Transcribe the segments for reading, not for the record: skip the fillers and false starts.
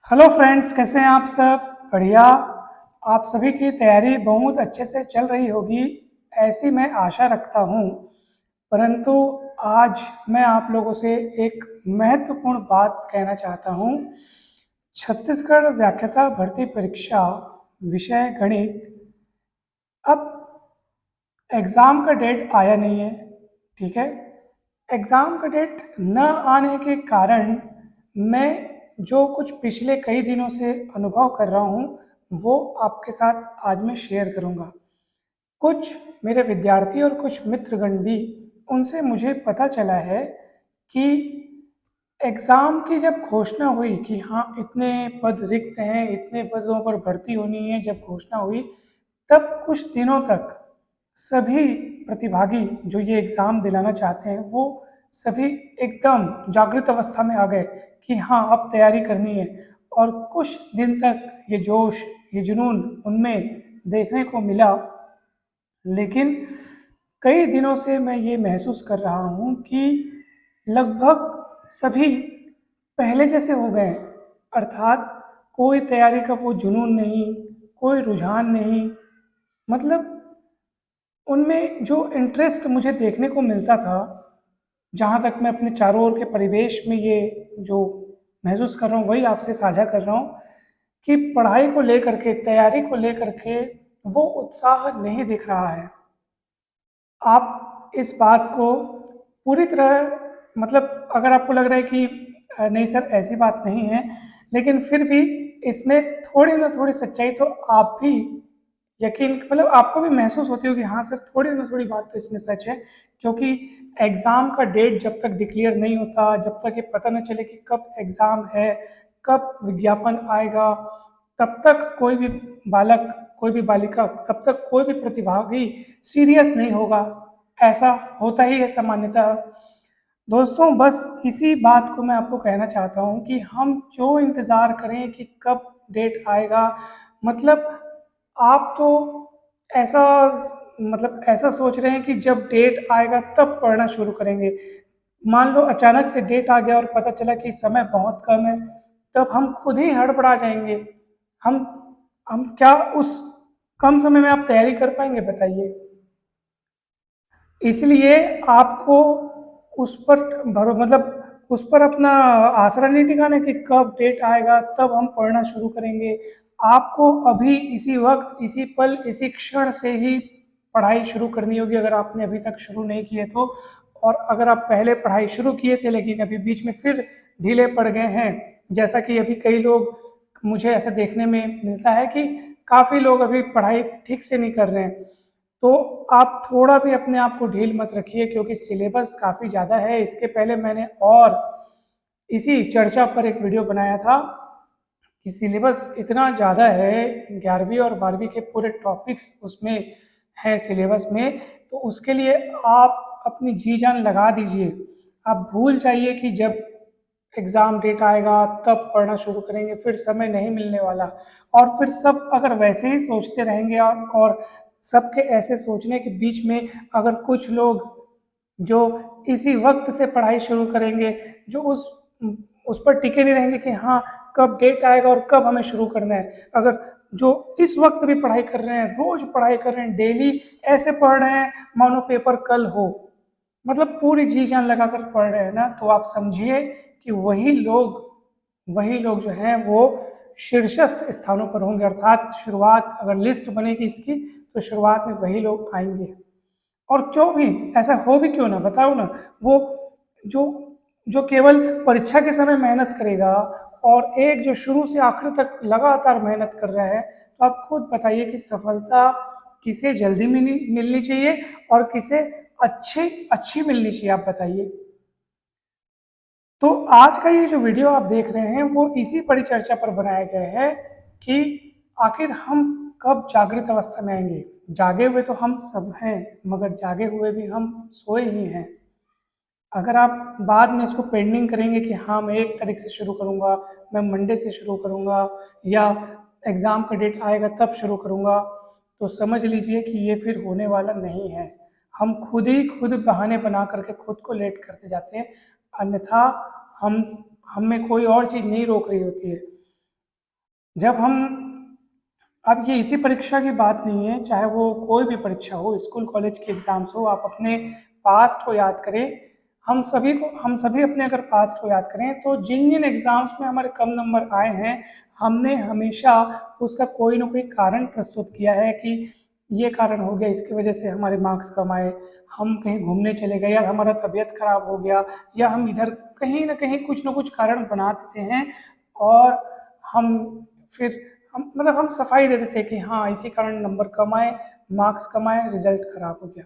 Hello friends, कैसे हैं आप सब? बढ़िया। आप सभी की तैयारी बहुत अच्छे से चल रही होगी, ऐसी मैं आशा रखता हूँ। परंतु आज मैं आप लोगों से एक महत्वपूर्ण बात कहना चाहता हूँ। छत्तीसगढ़ व्याख्याता भर्ती परीक्षा, विषय गणित। अब एग्ज़ाम का डेट आया नहीं है, ठीक है। एग्ज़ाम का डेट न आने के कारण मैं जो कुछ पिछले कई दिनों से अनुभव कर रहा हूँ वो आपके साथ आज मैं शेयर करूँगा। कुछ मेरे विद्यार्थी और कुछ मित्रगण भी, उनसे मुझे पता चला है कि एग्ज़ाम की जब घोषणा हुई कि हाँ इतने पद रिक्त हैं, इतने पदों पर भर्ती होनी है, जब घोषणा हुई तब कुछ दिनों तक सभी प्रतिभागी जो ये एग्ज़ाम दिलाना चाहते हैं वो सभी एकदम जागृत अवस्था में आ गए कि हाँ अब तैयारी करनी है। और कुछ दिन तक ये जोश, ये जुनून उनमें देखने को मिला। लेकिन कई दिनों से मैं ये महसूस कर रहा हूँ कि लगभग सभी पहले जैसे हो गए हैं। अर्थात कोई तैयारी का वो जुनून नहीं, कोई रुझान नहीं। मतलब उनमें जो इंटरेस्ट मुझे देखने को मिलता था, जहाँ तक मैं अपने चारों ओर के परिवेश में ये जो महसूस कर रहा हूँ वही आपसे साझा कर रहा हूँ कि पढ़ाई को लेकर के, तैयारी को लेकर के वो उत्साह नहीं दिख रहा है। आप इस बात को पूरी तरह, मतलब अगर आपको लग रहा है कि नहीं सर ऐसी बात नहीं है, लेकिन फिर भी इसमें थोड़ी ना थोड़ी सच्चाई तो आप भी यकीन, मतलब आपको भी महसूस होती होगी हाँ सर थोड़ी ना थोड़ी बात तो इसमें सच है। क्योंकि एग्ज़ाम का डेट जब तक डिक्लेयर नहीं होता, जब तक ये पता न चले कि कब एग्ज़ाम है, कब विज्ञापन आएगा, तब तक कोई भी बालक, कोई भी बालिका, तब तक कोई भी प्रतिभागी सीरियस नहीं होगा। ऐसा होता ही है सामान्यतः। दोस्तों बस इसी बात को मैं आपको कहना चाहता हूँ कि हम क्यों इंतज़ार करें कि कब डेट आएगा। मतलब आप तो ऐसा, मतलब ऐसा सोच रहे हैं कि जब डेट आएगा तब पढ़ना शुरू करेंगे। मान लो अचानक से डेट आ गया और पता चला कि समय बहुत कम है, तब हम खुद ही हड़बड़ा जाएंगे। हम हम क्या उस कम समय में आप तैयारी कर पाएंगे बताइए? इसलिए आपको उस पर मतलब उस पर अपना आसरा नहीं टिकाना कि कब डेट आएगा तब हम पढ़ना शुरू करेंगे। आपको अभी इसी वक्त, इसी पल, इसी क्षण से ही पढ़ाई शुरू करनी होगी अगर आपने अभी तक शुरू नहीं किए तो। और अगर आप पहले पढ़ाई शुरू किए थे लेकिन अभी बीच में फिर ढीले पड़ गए हैं, जैसा कि अभी कई लोग, मुझे ऐसा देखने में मिलता है कि काफ़ी लोग अभी पढ़ाई ठीक से नहीं कर रहे हैं, तो आप थोड़ा भी अपने आप को ढील मत रखिए क्योंकि सिलेबस काफ़ी ज़्यादा है। इसके पहले मैंने और इसी चर्चा पर एक वीडियो बनाया था कि सिलेबस इतना ज़्यादा है, 11वीं और 12वीं के पूरे टॉपिक्स उसमें हैं सिलेबस में। तो उसके लिए आप अपनी जी जान लगा दीजिए। आप भूल जाइए कि जब एग्ज़ाम डेट आएगा तब पढ़ना शुरू करेंगे, फिर समय नहीं मिलने वाला। और फिर सब अगर वैसे ही सोचते रहेंगे और सबके ऐसे सोचने के बीच में अगर कुछ लोग जो इसी वक्त से पढ़ाई शुरू करेंगे, जो उस पर टिके नहीं रहेंगे कि हाँ कब डेट आएगा और कब हमें शुरू करना है। अगर जो इस वक्त भी पढ़ाई कर रहे हैं, रोज पढ़ाई कर रहे हैं, डेली ऐसे पढ़ रहे हैं मानो पेपर कल हो, मतलब पूरी जी जान लगाकर पढ़ रहे हैं ना, तो आप समझिए कि वही लोग जो हैं वो शीर्षस्थ स्थानों पर होंगे। अर्थात शुरुआत अगर लिस्ट बनेगी इसकी तो शुरुआत में वही लोग आएंगे। और क्यों भी ऐसा हो भी क्यों ना, बताओ ना। वो जो जो केवल परीक्षा के समय मेहनत करेगा और एक जो शुरू से आखिर तक लगातार मेहनत कर रहा है, तो आप खुद बताइए कि सफलता किसे जल्दी मिलनी चाहिए और किसे अच्छी अच्छी मिलनी चाहिए, आप बताइए। तो आज का ये जो वीडियो आप देख रहे हैं वो इसी परिचर्चा पर बनाया गया है कि आखिर हम कब जागृत अवस्था में आएंगे। जागे हुए तो हम सब हैं, मगर जागे हुए भी हम सोए ही हैं। अगर आप बाद में इसको पेंडिंग करेंगे कि हाँ मैं 1 तारीख से शुरू करूँगा, मैं मंडे से शुरू करूँगा, या एग्ज़ाम का डेट आएगा तब शुरू करूँगा, तो समझ लीजिए कि ये फिर होने वाला नहीं है। हम खुद ही खुद बहाने बना करके खुद को लेट करते जाते हैं। अन्यथा हम हमें कोई और चीज़ नहीं रोक रही होती है। जब हम अब ये इसी परीक्षा की बात नहीं है, चाहे वो कोई भी परीक्षा हो, स्कूल कॉलेज के एग्जाम्स हो, आप अपने पास्ट को याद करें। हम सभी अपने अगर पास्ट को याद करें तो जिन जिन एग्जाम्स में हमारे कम नंबर आए हैं, हमने हमेशा उसका कोई ना कोई कारण प्रस्तुत किया है कि ये कारण हो गया, इसकी वजह से हमारे मार्क्स कम आए, हम कहीं घूमने चले गए, या हमारा तबीयत खराब हो गया, या हम इधर कहीं ना कहीं कुछ ना कुछ कारण बना देते हैं। और हम फिर हम सफाई दे देते हैं कि हाँ इसी कारण नंबर कम आए, मार्क्स कम आए, रिजल्ट खराब हो गया।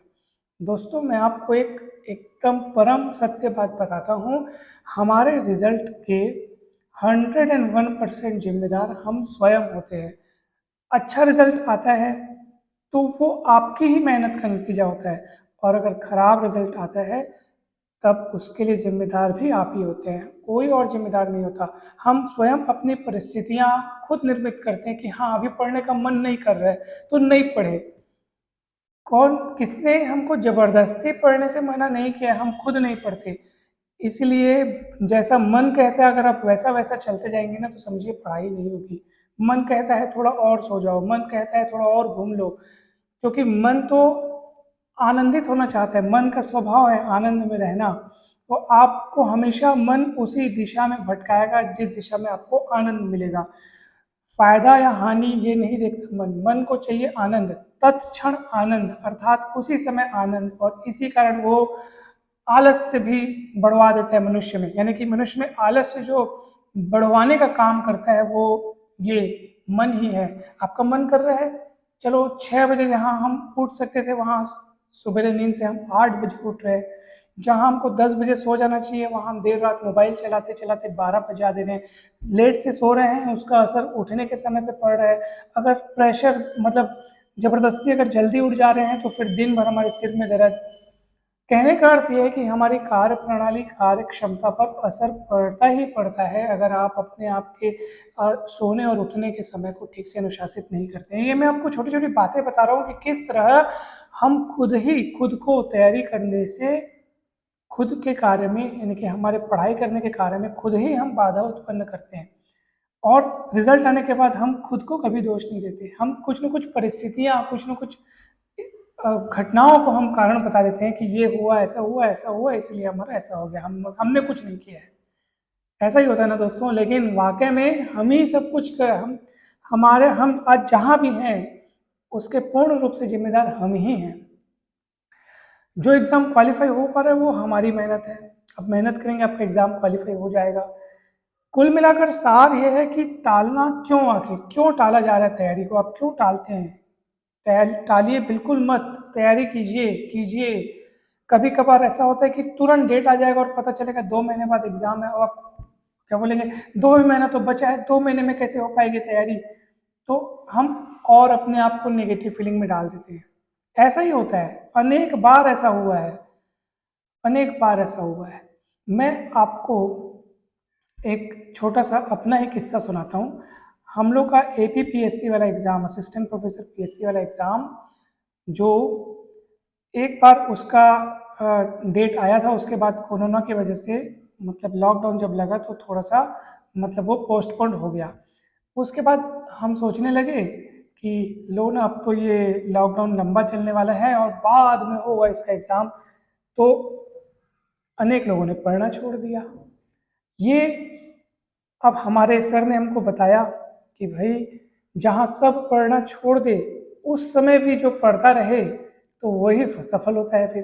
दोस्तों मैं आपको एक एकदम परम सत्य बात बताता हूँ, हमारे रिजल्ट के 101% जिम्मेदार हम स्वयं होते हैं। अच्छा रिजल्ट आता है तो वो आपकी ही मेहनत का नतीजा होता है, और अगर खराब रिजल्ट आता है तब उसके लिए जिम्मेदार भी आप ही होते हैं, कोई और जिम्मेदार नहीं होता। हम स्वयं अपनी परिस्थितियां खुद निर्मित करते हैं कि हाँ अभी पढ़ने का मन नहीं कर रहा है तो नहीं पढ़े। कौन किसने हमको जबरदस्ती पढ़ने से मना नहीं किया, हम खुद नहीं पढ़ते। इसलिए जैसा मन कहता है अगर आप वैसा वैसा चलते जाएंगे ना तो समझिए पढ़ाई नहीं होगी। मन कहता है थोड़ा और सो जाओ, मन कहता है थोड़ा और घूम लो, क्योंकि मन तो आनंदित होना चाहता है, मन का स्वभाव है आनंद में रहना। तो आपको हमेशा मन उसी दिशा में भटकाएगा जिस दिशा में आपको आनंद मिलेगा। फायदा या हानि ये नहीं देखता मन, मन को चाहिए आनंद, तत्क्षण आनंद, अर्थात उसी समय आनंद। और इसी कारण वो आलस्य भी बढ़वा देता है मनुष्य में, यानी कि मनुष्य में आलस्य जो बढ़वाने का काम करता है वो ये मन ही है। आपका मन कर रहा है, चलो 6 बजे जहाँ हम उठ सकते थे वहाँ सुबह नींद से हम 8 बजे उठ रहे हैं, जहाँ हमको 10 बजे सो जाना चाहिए वहाँ हम देर रात मोबाइल चलाते चलाते 12 बजा दे रहे हैं। लेट से सो रहे हैं, उसका असर उठने के समय पे पड़ रहा है। अगर प्रेशर मतलब जबरदस्ती अगर जल्दी उठ जा रहे हैं तो फिर दिन भर हमारे सिर में दर्द। कहने का अर्थ यह है कि हमारी कार्य प्रणाली, कार्य क्षमता पर असर पड़ता ही पड़ता है अगर आप अपने आप के सोने और उठने के समय को ठीक से अनुशासित नहीं करते हैं। ये मैं आपको छोटी छोटी बातें बता रहा हूँ कि किस तरह हम खुद ही खुद को तैयारी करने से खुद के कार्य में, यानी कि हमारे पढ़ाई करने के कार्य में खुद ही हम बाधा उत्पन्न करते हैं। और रिजल्ट आने के बाद हम खुद को कभी दोष नहीं देते, हम कुछ न कुछ परिस्थितियाँ, कुछ न कुछ घटनाओं को हम कारण बता देते हैं कि ये हुआ, ऐसा हुआ इसलिए हमारा ऐसा हो गया, हमने कुछ नहीं किया है। ऐसा ही होता है ना दोस्तों, लेकिन वाकई में हम ही सब कुछ कर हम आज जहाँ भी हैं उसके पूर्ण रूप से जिम्मेदार हम ही हैं। जो एग्ज़ाम क्वालिफाई हो पा रहा है वो हमारी मेहनत है। अब मेहनत करेंगे आपका एग्ज़ाम क्वालिफाई हो जाएगा। कुल मिलाकर सार ये है कि टालना क्यों, आखिर क्यों टाला जा रहा है तैयारी को, आप क्यों टालते हैं? टालिए बिल्कुल मत, तैयारी कीजिए कीजिए। कभी कभार ऐसा होता है कि तुरंत डेट आ जाएगा और पता चलेगा 2 महीने बाद एग्जाम है, और आप क्या बोलेंगे 2 ही महीना तो बचा है, 2 महीने में कैसे हो पाएगी तैयारी। तो हम और अपने आप को नेगेटिव फीलिंग में डाल देते हैं। ऐसा ही होता है, अनेक बार ऐसा हुआ है, अनेक बार ऐसा हुआ है। मैं आपको एक छोटा सा अपना ही किस्सा सुनाता हूँ। हम लोग का APPSC वाला एग्ज़ाम, असिस्टेंट प्रोफेसर PSC वाला एग्ज़ाम, जो एक बार उसका डेट आया था, उसके बाद कोरोना की वजह से मतलब लॉकडाउन जब लगा तो थोड़ा सा मतलब वो पोस्टपोन्ड हो गया। उसके बाद हम सोचने लगे कि लो ना अब तो ये लॉकडाउन लंबा चलने वाला है और बाद में होगा इसका एग्ज़ाम। तो अनेक लोगों ने पढ़ना छोड़ दिया। ये अब हमारे सर ने हमको बताया कि भाई जहाँ सब पढ़ना छोड़ दे उस समय भी जो पढ़ता रहे तो वही सफल होता है फिर।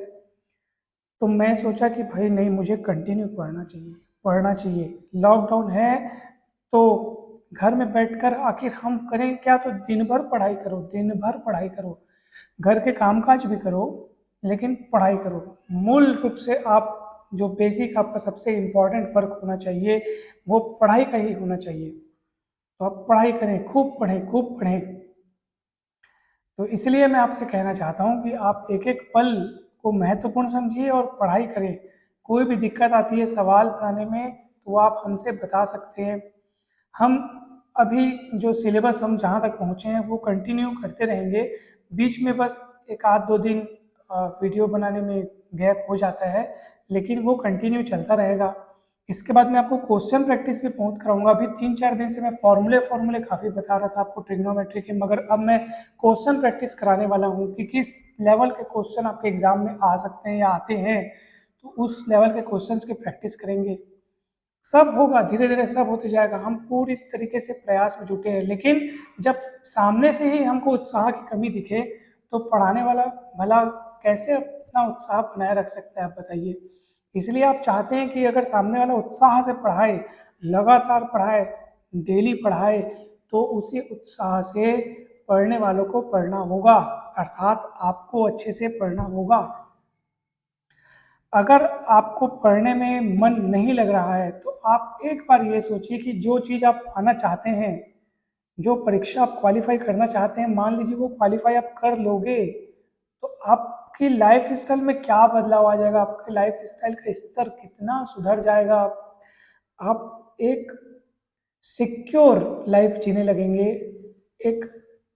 तो मैं सोचा कि भाई नहीं, मुझे कंटिन्यू पढ़ना चाहिए, पढ़ना चाहिए। लॉकडाउन है तो घर में बैठकर आखिर हम करें क्या, तो दिन भर पढ़ाई करो, दिन भर पढ़ाई करो, घर के कामकाज भी करो लेकिन पढ़ाई करो। मूल रूप से आप जो बेसिक आपका सबसे इम्पोर्टेंट फर्क होना चाहिए वो पढ़ाई का ही होना चाहिए। तो आप पढ़ाई करें, खूब पढ़ें, खूब पढ़ें। तो इसलिए मैं आपसे कहना चाहता हूँ कि आप एक एक पल को महत्वपूर्ण समझिए और पढ़ाई करें। कोई भी दिक्कत आती है सवाल बनाने में तो आप हमसे बता सकते हैं। हम अभी जो सिलेबस हम जहाँ तक पहुँचे हैं वो कंटिन्यू करते रहेंगे। बीच में बस एक आध दो दिन वीडियो बनाने में गैप हो जाता है, लेकिन वो कंटिन्यू चलता रहेगा। इसके बाद मैं आपको क्वेश्चन प्रैक्टिस भी बहुत कराऊंगा। अभी 3-4 दिन से मैं फॉर्मूले काफ़ी बता रहा था आपको ट्रिग्नोमेट्री के, मगर अब मैं क्वेश्चन प्रैक्टिस कराने वाला हूँ कि किस लेवल के क्वेश्चन आपके एग्जाम में आ सकते हैं या आते हैं, तो उस लेवल के क्वेश्चंस की प्रैक्टिस करेंगे। सब होगा, धीरे धीरे सब होते जाएगा। हम पूरी तरीके से प्रयास में जुटे हैं, लेकिन जब सामने से ही हमको उत्साह की कमी दिखे तो पढ़ाने वाला भला कैसे अपना उत्साह बनाए रख सकता है, आप बताइए। इसलिए आप चाहते हैं कि अगर सामने वाला उत्साह से पढ़ाए, लगातार पढ़ाए, डेली पढ़ाए, तो उसी उत्साह से पढ़ने वालों को पढ़ना होगा, अर्थात आपको अच्छे से पढ़ना होगा। अगर आपको पढ़ने में मन नहीं लग रहा है तो आप एक बार ये सोचिए कि जो चीज़ आप पाना चाहते हैं, जो परीक्षा आप क्वालिफाई करना चाहते हैं, मान लीजिए वो क्वालिफाई आप कर लोगे तो आपकी लाइफ स्टाइल में क्या बदलाव आ जाएगा, आपके लाइफ स्टाइल का स्तर कितना सुधर जाएगा। आप एक सिक्योर लाइफ जीने लगेंगे, एक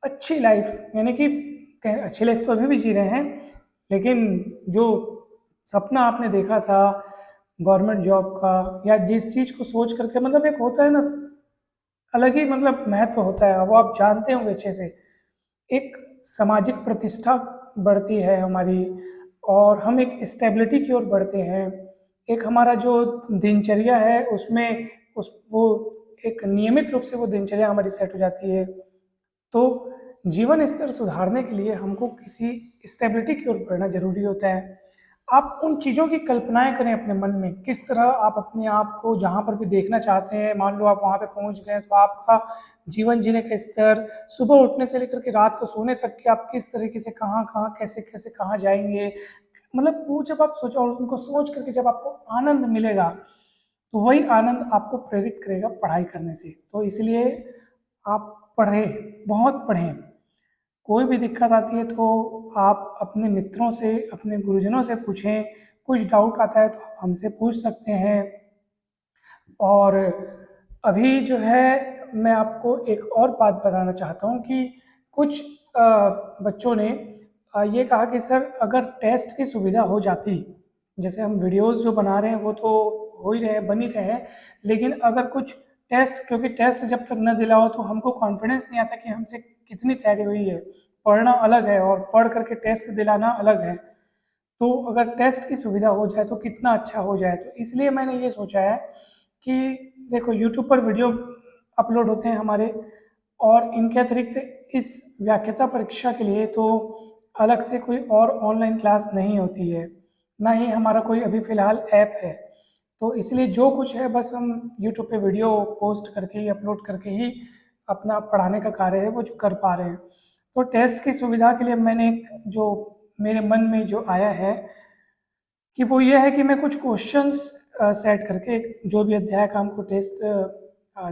अच्छी लाइफ, यानी कि अच्छी लाइफ तो अभी भी जी रहे हैं, लेकिन जो सपना आपने देखा था गवर्नमेंट जॉब का या जिस चीज़ को सोच करके, मतलब एक होता है ना, अलग ही मतलब महत्व होता है, वो आप जानते होंगे अच्छे से। एक सामाजिक प्रतिष्ठा बढ़ती है हमारी, और हम एक स्टेबिलिटी की ओर बढ़ते हैं। एक हमारा जो दिनचर्या है उसमें उस वो एक नियमित रूप से वो दिनचर्या हमारी सेट हो जाती है। तो जीवन स्तर सुधारने के लिए हमको किसी स्टेबिलिटी की ओर बढ़ना जरूरी होता है। आप उन चीज़ों की कल्पनाएं करें अपने मन में, किस तरह आप अपने आप को जहाँ पर भी देखना चाहते हैं, मान लो आप वहाँ पे पहुँच गए तो आपका जीवन जीने का स्तर, सुबह उठने से लेकर के रात को सोने तक कि आप किस तरीके से कहाँ कहाँ कैसे कैसे कहाँ जाएंगे, मतलब वो जब आप सोचो और उनको सोच करके जब आपको आनंद मिलेगा तो वही आनंद आपको प्रेरित करेगा पढ़ाई करने से। तो इसलिए आप पढ़ें, बहुत पढ़ें। कोई भी दिक्कत आती है तो आप अपने मित्रों से, अपने गुरुजनों से पूछें, कुछ डाउट आता है तो आप हमसे पूछ सकते हैं। और अभी जो है मैं आपको एक और बात बताना चाहता हूँ कि कुछ बच्चों ने ये कहा कि सर अगर टेस्ट की सुविधा हो जाती, जैसे हम वीडियोस जो बना रहे हैं वो तो हो ही रहे हैं, बन ही रहे हैं, लेकिन अगर कुछ टेस्ट, क्योंकि टेस्ट जब तक न दिलाओ तो हमको कॉन्फिडेंस नहीं आता कि हमसे कितनी तैयारी हुई है। पढ़ना अलग है और पढ़ करके टेस्ट दिलाना अलग है। तो अगर टेस्ट की सुविधा हो जाए तो कितना अच्छा हो जाए। तो इसलिए मैंने ये सोचा है कि देखो यूट्यूब पर वीडियो अपलोड होते हैं हमारे, और इनके अतिरिक्त इस व्याख्याता परीक्षा के लिए तो अलग से कोई और ऑनलाइन क्लास नहीं होती है, ना ही हमारा कोई अभी फ़िलहाल ऐप है। तो इसलिए जो कुछ है बस हम यूट्यूब पे वीडियो पोस्ट करके ही, अपलोड करके ही अपना पढ़ाने का कार्य है वो जो कर पा रहे हैं। तो टेस्ट की सुविधा के लिए मैंने एक जो मेरे मन में जो आया है कि वो ये है कि मैं कुछ क्वेश्चंस सेट करके, जो भी अध्याय का हमको टेस्ट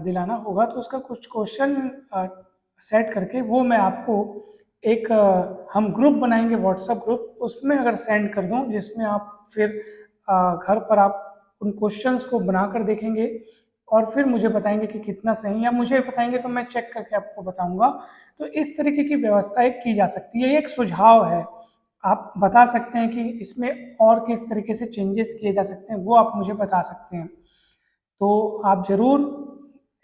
दिलाना होगा तो उसका कुछ क्वेश्चन सेट करके वो मैं आपको एक हम ग्रुप बनाएंगे, व्हाट्सएप ग्रुप, उसमें अगर सेंड कर दूं, जिसमें आप फिर घर पर आप उन क्वेश्चंस को बनाकर देखेंगे और फिर मुझे बताएंगे कि कितना सही, या मुझे बताएंगे तो मैं चेक करके आपको बताऊंगा। तो इस तरीके की व्यवस्था एक की जा सकती है, ये एक सुझाव है। आप बता सकते हैं कि इसमें और किस तरीके से चेंजेस किए जा सकते हैं, वो आप मुझे बता सकते हैं। तो आप ज़रूर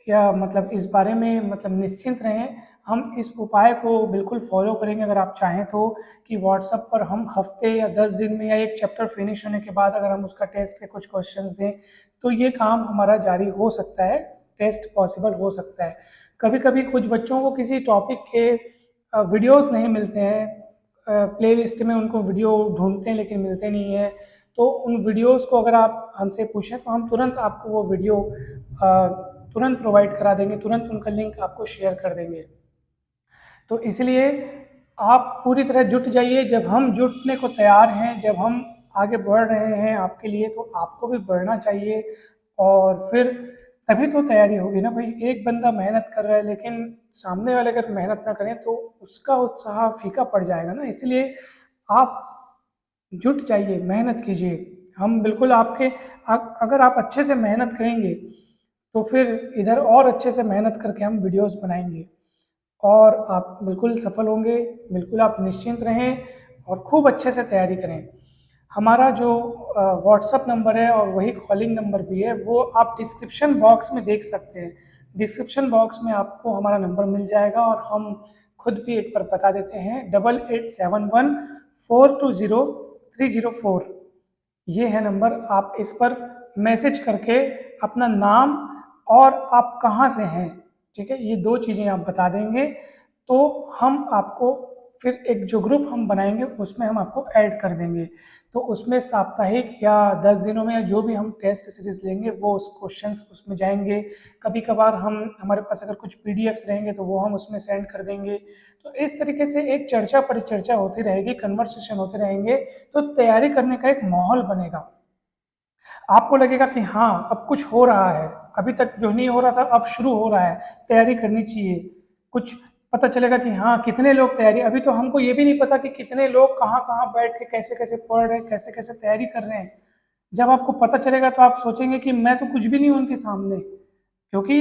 या मतलब इस बारे में मतलब निश्चिंत रहें, हम इस उपाय को बिल्कुल फॉलो करेंगे अगर आप चाहें तो, कि व्हाट्सएप पर हम हफ्ते या 10 दिन में या एक चैप्टर फिनिश होने के बाद अगर हम उसका टेस्ट के कुछ क्वेश्चंस दें तो ये काम हमारा जारी हो सकता है, टेस्ट पॉसिबल हो सकता है। कभी कभी कुछ बच्चों को किसी टॉपिक के वीडियोस नहीं मिलते हैं, प्लेलिस्ट में उनको वीडियो ढूंढते हैं लेकिन मिलते नहीं हैं, तो उन वीडियोस को अगर आप हमसे पूछें तो हम तुरंत आपको वो वीडियो तुरंत प्रोवाइड करा देंगे, तुरंत उनका लिंक आपको शेयर कर देंगे। तो इसलिए आप पूरी तरह जुट जाइए। जब हम जुटने को तैयार हैं, जब हम आगे बढ़ रहे हैं आपके लिए, तो आपको भी बढ़ना चाहिए, और फिर तभी तो तैयारी होगी ना भाई। एक बंदा मेहनत कर रहा है लेकिन सामने वाले अगर मेहनत ना करें तो उसका उत्साह फीका पड़ जाएगा ना। इसलिए आप जुट जाइए, मेहनत कीजिए। हम बिल्कुल आपके अगर आप अच्छे से मेहनत करेंगे तो फिर इधर और अच्छे से मेहनत करके हम वीडियोस बनाएंगे और आप बिल्कुल सफल होंगे। बिल्कुल आप निश्चिंत रहें और खूब अच्छे से तैयारी करें। हमारा जो व्हाट्सअप नंबर है और वही कॉलिंग नंबर भी है, वो आप डिस्क्रिप्शन बॉक्स में देख सकते हैं। डिस्क्रिप्शन बॉक्स में आपको हमारा नंबर मिल जाएगा और हम खुद भी एक बार बता देते हैं, 8871 420 304। ये है नंबर। आप इस पर मैसेज करके अपना नाम और आप कहाँ से हैं, ठीक है, ये दो चीज़ें आप बता देंगे तो हम आपको फिर एक जो ग्रुप हम बनाएंगे उसमें हम आपको ऐड कर देंगे। तो उसमें साप्ताहिक या 10 दिनों में जो भी हम टेस्ट सीरीज लेंगे वो उस क्वेश्चंस उसमें जाएंगे। कभी कभार हम हमारे पास अगर कुछ पीडीएफ्स रहेंगे तो वो हम उसमें सेंड कर देंगे। तो इस तरीके से एक चर्चा परिचर्चा होती रहेगी, कन्वर्सेशन होते रहेंगे, तो तैयारी करने का एक माहौल बनेगा। आपको लगेगा कि हाँ अब कुछ हो रहा है, अभी तक जो नहीं हो रहा था अब शुरू हो रहा है, तैयारी करनी चाहिए। कुछ पता चलेगा कि हाँ कितने लोग तैयारी, अभी तो हमको ये भी नहीं पता कि कितने लोग कहाँ कहाँ बैठ के कैसे कैसे पढ़ रहे हैं, कैसे कैसे तैयारी कर रहे हैं। जब आपको पता चलेगा तो आप सोचेंगे कि मैं तो कुछ भी नहीं हूँ उनके सामने। क्योंकि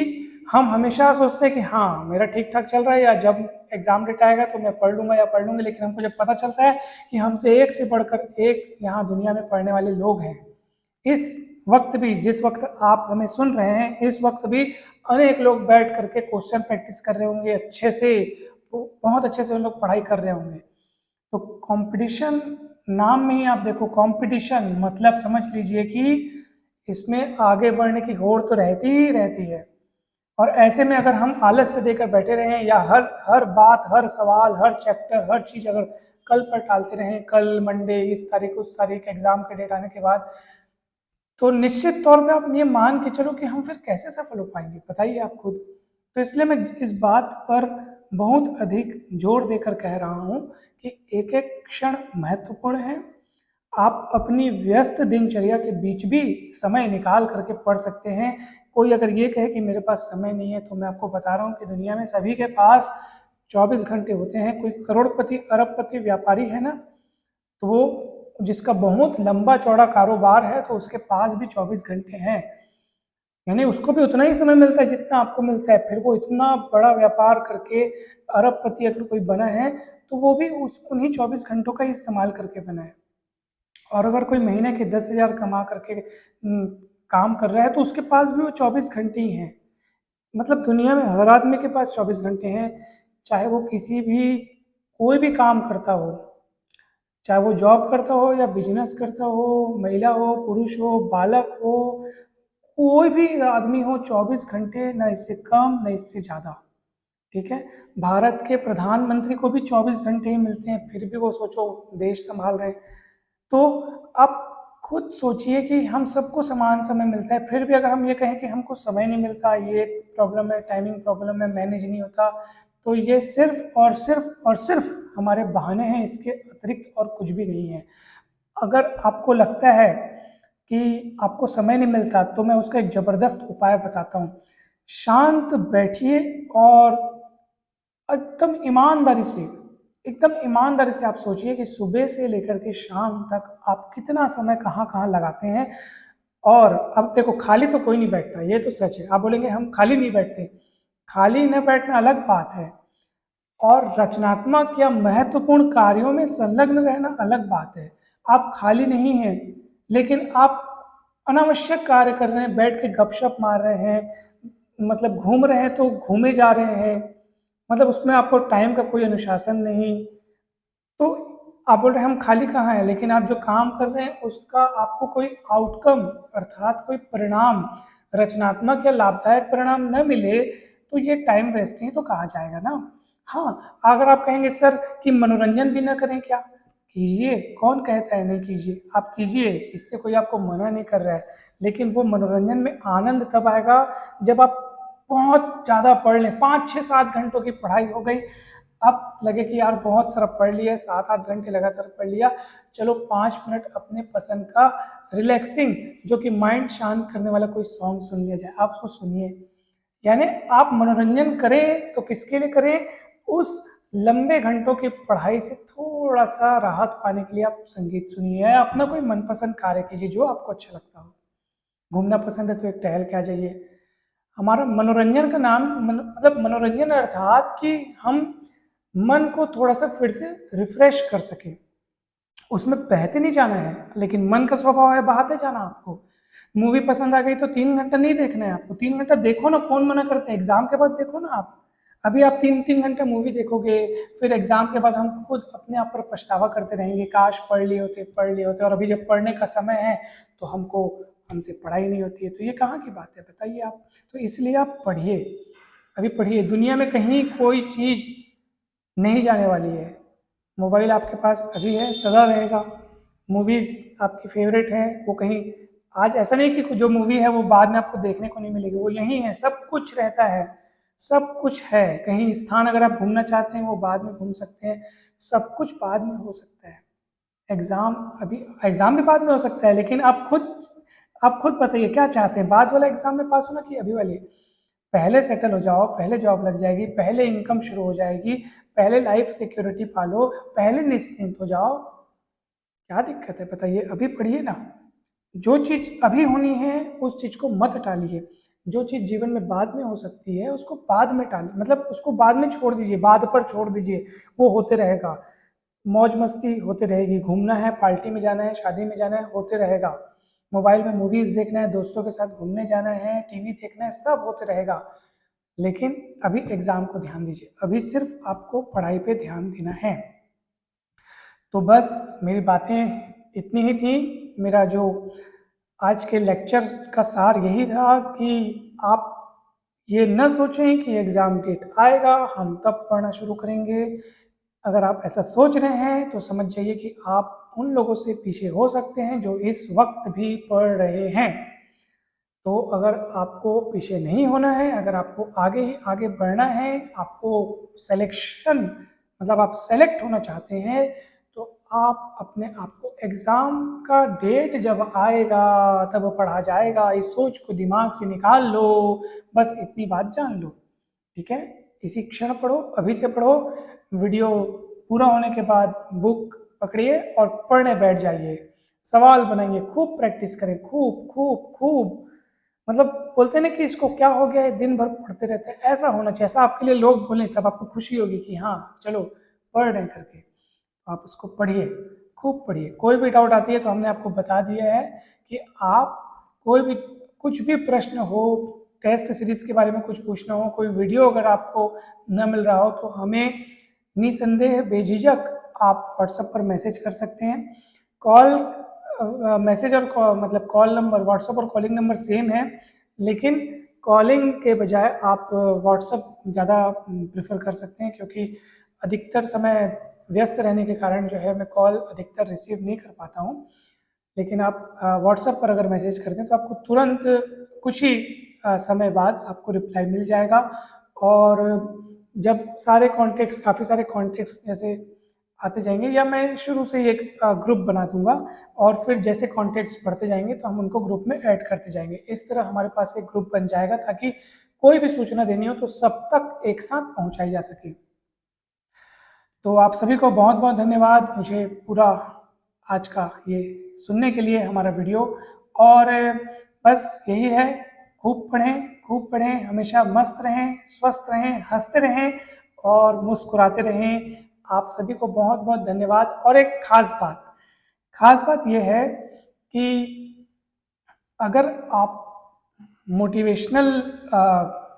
हम हमेशा सोचते हैं कि हाँ मेरा ठीक ठाक चल रहा है, या जब एग्जाम डेट आएगा तो मैं पढ़ लूंगा या पढ़ लूंगी, लेकिन हमको जब पता चलता है कि हमसे एक से बढ़कर एक यहाँ दुनिया में पढ़ने वाले लोग हैं। इस वक्त भी, जिस वक्त आप हमें सुन रहे हैं, इस वक्त भी अनेक लोग बैठ करके क्वेश्चन प्रैक्टिस कर रहे होंगे अच्छे से, बहुत अच्छे से उन लोग पढ़ाई कर रहे होंगे। तो कंपटीशन, नाम में ही आप देखो कंपटीशन, मतलब समझ लीजिए कि इसमें आगे बढ़ने की होड़ तो रहती ही रहती है। और ऐसे में अगर हम आलस से देकर बैठे रहें या हर हर बात, हर सवाल, हर चैप्टर, हर चीज़ अगर कल पर टालते रहें, कल मंडे, इस तारीख उस तारीख, एग्जाम के डेट आने के बाद, तो निश्चित तौर पे आप ये मान के चलो कि हम फिर कैसे सफल हो पाएंगे, बताइए आप खुद। तो इसलिए मैं इस बात पर बहुत अधिक जोर देकर कह रहा हूँ कि एक एक क्षण महत्वपूर्ण है। आप अपनी व्यस्त दिनचर्या के बीच भी समय निकाल करके पढ़ सकते हैं। कोई अगर ये कहे कि मेरे पास समय नहीं है, तो मैं आपको बता रहा हूँ कि दुनिया में सभी के पास 24 घंटे होते हैं। कोई करोड़पति अरबपति व्यापारी है ना, तो वो जिसका बहुत लंबा चौड़ा कारोबार है तो उसके पास भी 24 घंटे हैं, यानी उसको भी उतना ही समय मिलता है जितना आपको मिलता है। फिर वो इतना बड़ा व्यापार करके अरबपति अगर कोई बना है तो वो भी उस उन्हीं 24 घंटों का ही इस्तेमाल करके बना है। और अगर कोई महीने के 10,000 कमा करके काम कर रहा है तो उसके पास भी वो 24 घंटे ही हैं। मतलब दुनिया में हर आदमी के पास 24 घंटे हैं, चाहे वो किसी भी कोई भी काम करता हो, चाहे वो जॉब करता हो या बिजनेस करता हो, महिला हो, पुरुष हो, बालक हो, कोई भी आदमी हो, 24 घंटे, न इससे कम न इससे ज़्यादा। ठीक है। भारत के प्रधानमंत्री को भी 24 घंटे ही मिलते हैं, फिर भी वो सोचो देश संभाल रहे हैं। तो आप खुद सोचिए कि हम सबको समान समय मिलता है, फिर भी अगर हम ये कहें कि हमको समय नहीं मिलता, ये प्रॉब्लम है, टाइमिंग प्रॉब्लम है, मैनेज नहीं होता, तो ये सिर्फ और सिर्फ और सिर्फ हमारे बहाने हैं, इसके अतिरिक्त और कुछ भी नहीं है। अगर आपको लगता है कि आपको समय नहीं मिलता तो मैं उसका एक ज़बरदस्त उपाय बताता हूँ। शांत बैठिए और एकदम ईमानदारी से, एकदम ईमानदारी से आप सोचिए कि सुबह से लेकर के शाम तक आप कितना समय कहाँ कहाँ लगाते हैं। और अब देखो खाली तो कोई नहीं बैठता, ये तो सच है। आप बोलेंगे हम खाली नहीं बैठते, खाली न बैठना अलग बात है, और रचनात्मक या महत्वपूर्ण कार्यों में संलग्न रहना अलग बात है। आप खाली नहीं हैं, लेकिन आप अनावश्यक कार्य कर रहे हैं, बैठ के गपशप मार रहे हैं, मतलब घूम रहे हैं तो घूमे जा रहे हैं, मतलब उसमें आपको टाइम का कोई अनुशासन नहीं। तो आप बोल रहे हैं हम खाली कहाँ हैं, लेकिन आप जो काम कर रहे हैं उसका आपको कोई आउटकम, अर्थात कोई परिणाम, रचनात्मक या लाभदायक परिणाम न मिले तो ये टाइम वेस्ट ही तो कहा जाएगा ना। हाँ, अगर आप कहेंगे सर कि मनोरंजन भी ना करें क्या, कीजिए, कौन कहता है नहीं कीजिए, आप कीजिए, इससे कोई आपको मना नहीं कर रहा है। लेकिन वो मनोरंजन में आनंद तब आएगा जब आप बहुत ज़्यादा पढ़ लें, 5 6 7 घंटों की पढ़ाई हो गई, अब लगे कि यार बहुत सारा पढ़ लिया, 7 8 घंटे लगातार पढ़ लिया, चलो 5 मिनट अपने पसंद का रिलैक्सिंग, जो कि माइंड शांत करने वाला कोई सॉन्ग सुन लिया जाए, आप उसको सुनिए। यानी आप मनोरंजन करें तो किसके लिए करें, उस लंबे घंटों की पढ़ाई से थोड़ा सा राहत पाने के लिए आप संगीत सुनिए या अपना कोई मनपसंद कार्य कीजिए जो आपको अच्छा लगता हो। घूमना पसंद है तो एक टहल के आ जाइए। हमारा मनोरंजन का नाम मतलब मनोरंजन अर्थात कि हम मन को थोड़ा सा फिर से रिफ्रेश कर सकें। उसमें बहते नहीं जाना है, लेकिन मन का स्वभाव है बहाते जाना आपको। मूवी पसंद आ गई तो 3 घंटा नहीं देखना है आपको, 3 घंटा देखो ना, कौन मना करते हैं, एग्जाम के बाद देखो ना आप। अभी आप 3-3 घंटे मूवी देखोगे, फिर एग्जाम के बाद हम खुद अपने आप पर पछतावा करते रहेंगे, काश पढ़ लिए होते, और अभी जब पढ़ने का समय है तो हमसे पढ़ाई नहीं होती है, तो ये कहाँ की बात है बताइए आप। तो इसलिए आप पढ़िए, अभी पढ़िए, दुनिया में कहीं कोई चीज़ नहीं जाने वाली है। मोबाइल आपके पास अभी है, सदा रहेगा। मूवीज़ आपकी फेवरेट है, वो कहीं, आज ऐसा नहीं कि जो मूवी है वो बाद में आपको देखने को नहीं मिलेगी, वो यहीं है, सब कुछ रहता है, सब कुछ है। कहीं स्थान अगर आप घूमना चाहते हैं वो बाद में घूम सकते हैं, सब कुछ बाद में हो सकता है। एग्ज़ाम अभी, एग्ज़ाम भी बाद में हो सकता है, लेकिन आप खुद बताइए क्या चाहते हैं, बाद वाला एग्ज़ाम में पास होना कि अभी वाले। पहले सेटल हो जाओ, पहले जॉब लग जाएगी, पहले इनकम शुरू हो जाएगी, पहले लाइफ सिक्योरिटी पालो, पहले निश्चिंत हो जाओ, क्या दिक्कत है बताइए। अभी पढ़िए ना, जो चीज़ अभी होनी है उस चीज़ को मत टालिए, जो चीज़ जीवन में बाद में हो सकती है उसको बाद में टालिए, मतलब उसको बाद में छोड़ दीजिए, बाद पर छोड़ दीजिए, वो होते रहेगा। मौज मस्ती होते रहेगी, घूमना है, पार्टी में जाना है, शादी में जाना है, होते रहेगा। मोबाइल में मूवीज़ देखना है, दोस्तों के साथ घूमने जाना है, टीवी देखना है, सब होते रहेगा। लेकिन अभी एग्ज़ाम को ध्यान दीजिए, अभी सिर्फ आपको पढ़ाई पे ध्यान देना है। तो बस मेरी बातें इतनी ही थी। मेरा जो आज के लेक्चर का सार यही था कि आप ये न सोचें कि एग्ज़ाम डेट आएगा हम तब पढ़ना शुरू करेंगे। अगर आप ऐसा सोच रहे हैं तो समझ जाइए कि आप उन लोगों से पीछे हो सकते हैं जो इस वक्त भी पढ़ रहे हैं। तो अगर आपको पीछे नहीं होना है, अगर आपको आगे ही आगे बढ़ना है, आपको सिलेक्शन, मतलब आप सेलेक्ट होना चाहते हैं, तो आप अपने आप को एग्ज़ाम का डेट जब आएगा तब पढ़ा जाएगा, इस सोच को दिमाग से निकाल लो, बस इतनी बात जान लो, ठीक है। इसी क्षण पढ़ो, अभी से पढ़ो, वीडियो पूरा होने के बाद बुक पकड़िए और पढ़ने बैठ जाइए, सवाल बनाइए, खूब प्रैक्टिस करें, खूब खूब खूब, मतलब बोलते हैं ना कि इसको क्या हो गया है, दिन भर पढ़ते रहते हैं, ऐसा होना चाहिए, ऐसा आपके लिए लोग बोलें तब आपको खुशी होगी कि हाँ चलो पढ़ रहे हैं करके। तो आप उसको पढ़िए, खूब पढ़िए, कोई भी डाउट आती है तो हमने आपको बता दिया है कि आप कोई भी, कुछ भी प्रश्न हो, टेस्ट सीरीज के बारे में कुछ पूछना हो, कोई वीडियो अगर आपको न मिल रहा हो तो हमें निसंदेह बेझिझक आप व्हाट्सएप पर मैसेज कर सकते हैं। कॉल, मैसेज और मतलब कॉल नंबर, व्हाट्सएप और कॉलिंग नंबर सेम है, लेकिन कॉलिंग के बजाय आप व्हाट्सएप ज़्यादा प्रेफर कर सकते हैं, क्योंकि अधिकतर समय व्यस्त रहने के कारण जो है मैं कॉल अधिकतर रिसीव नहीं कर पाता हूँ। लेकिन आप व्हाट्सएप पर अगर मैसेज करते हैं तो आपको तुरंत कुछ ही समय बाद आपको रिप्लाई मिल जाएगा। और जब सारे कॉन्टेक्ट्स, काफ़ी सारे कॉन्टेक्ट्स जैसे आते जाएंगे, या मैं शुरू से ही एक ग्रुप बना दूंगा, और फिर जैसे कॉन्टेक्ट्स बढ़ते जाएंगे तो हम उनको ग्रुप में ऐड करते जाएंगे। इस तरह हमारे पास एक ग्रुप बन जाएगा ताकि कोई भी सूचना देनी हो तो सब तक एक साथ पहुंचाई जा सके। तो आप सभी को बहुत बहुत धन्यवाद, मुझे पूरा आज का ये सुनने के लिए, हमारा वीडियो। और बस यही है, खूब पढ़ें, खूब पढ़ें, हमेशा मस्त रहें, स्वस्थ रहें, हंसते रहें और मुस्कुराते रहें। आप सभी को बहुत बहुत धन्यवाद। और एक खास बात यह है कि अगर आप मोटिवेशनल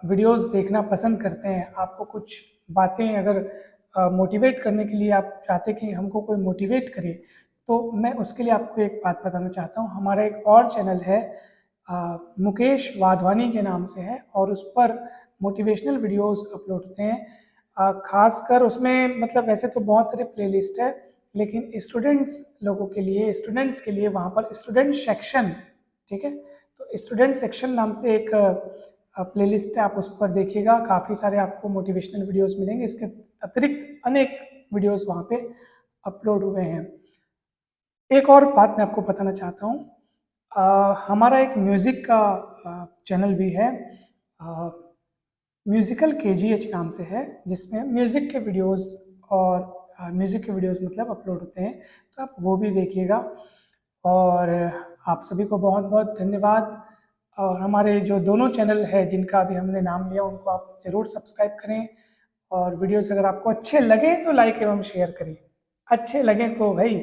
वीडियोस देखना पसंद करते हैं, आपको कुछ बातें अगर मोटिवेट करने के लिए आप चाहते हैं कि हमको कोई मोटिवेट करे, तो मैं उसके लिए आपको एक बात बताना चाहता हूँ। हमारा एक और चैनल है, मुकेश वाधवानी के नाम से है, और उस पर मोटिवेशनल वीडियोस अपलोड होते हैं। खासकर उसमें, मतलब वैसे तो बहुत सारे प्लेलिस्ट है, लेकिन स्टूडेंट्स के लिए वहाँ पर स्टूडेंट सेक्शन, ठीक है, तो स्टूडेंट सेक्शन नाम से एक प्लेलिस्ट है, आप उस पर देखिएगा, काफ़ी सारे आपको मोटिवेशनल वीडियोस मिलेंगे। इसके अतिरिक्त अनेक वीडियोस वहाँ पे अपलोड हुए हैं। एक और बात मैं आपको बताना चाहता हूँ, हमारा एक म्यूज़िक का चैनल भी है, म्यूज़िकल KGH नाम से है, जिसमें म्यूज़िक के वीडियोस और म्यूज़िक के वीडियोस मतलब अपलोड होते हैं, तो आप वो भी देखिएगा। और आप सभी को बहुत बहुत धन्यवाद। और हमारे जो दोनों चैनल है जिनका अभी हमने नाम लिया, उनको आप ज़रूर सब्सक्राइब करें, और वीडियोस अगर आपको अच्छे लगें तो लाइक एवं शेयर करें, अच्छे लगें तो भाई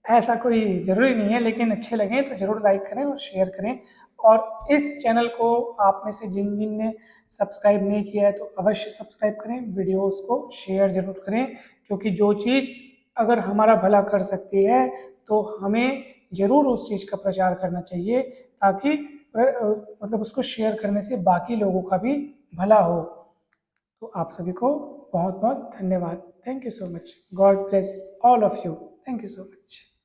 ऐसा कोई ज़रूरी नहीं है, लेकिन अच्छे लगें तो ज़रूर लाइक करें और शेयर करें। और इस चैनल को आप में से जिन जिन ने सब्सक्राइब नहीं किया है तो अवश्य सब्सक्राइब करें, वीडियोस को शेयर ज़रूर करें, क्योंकि जो चीज़ अगर हमारा भला कर सकती है तो हमें ज़रूर उस चीज़ का प्रचार करना चाहिए, ताकि मतलब उसको शेयर करने से बाकी लोगों का भी भला हो। तो आप सभी को बहुत बहुत धन्यवाद। Thank you so much. God bless all of you. Thank you so much.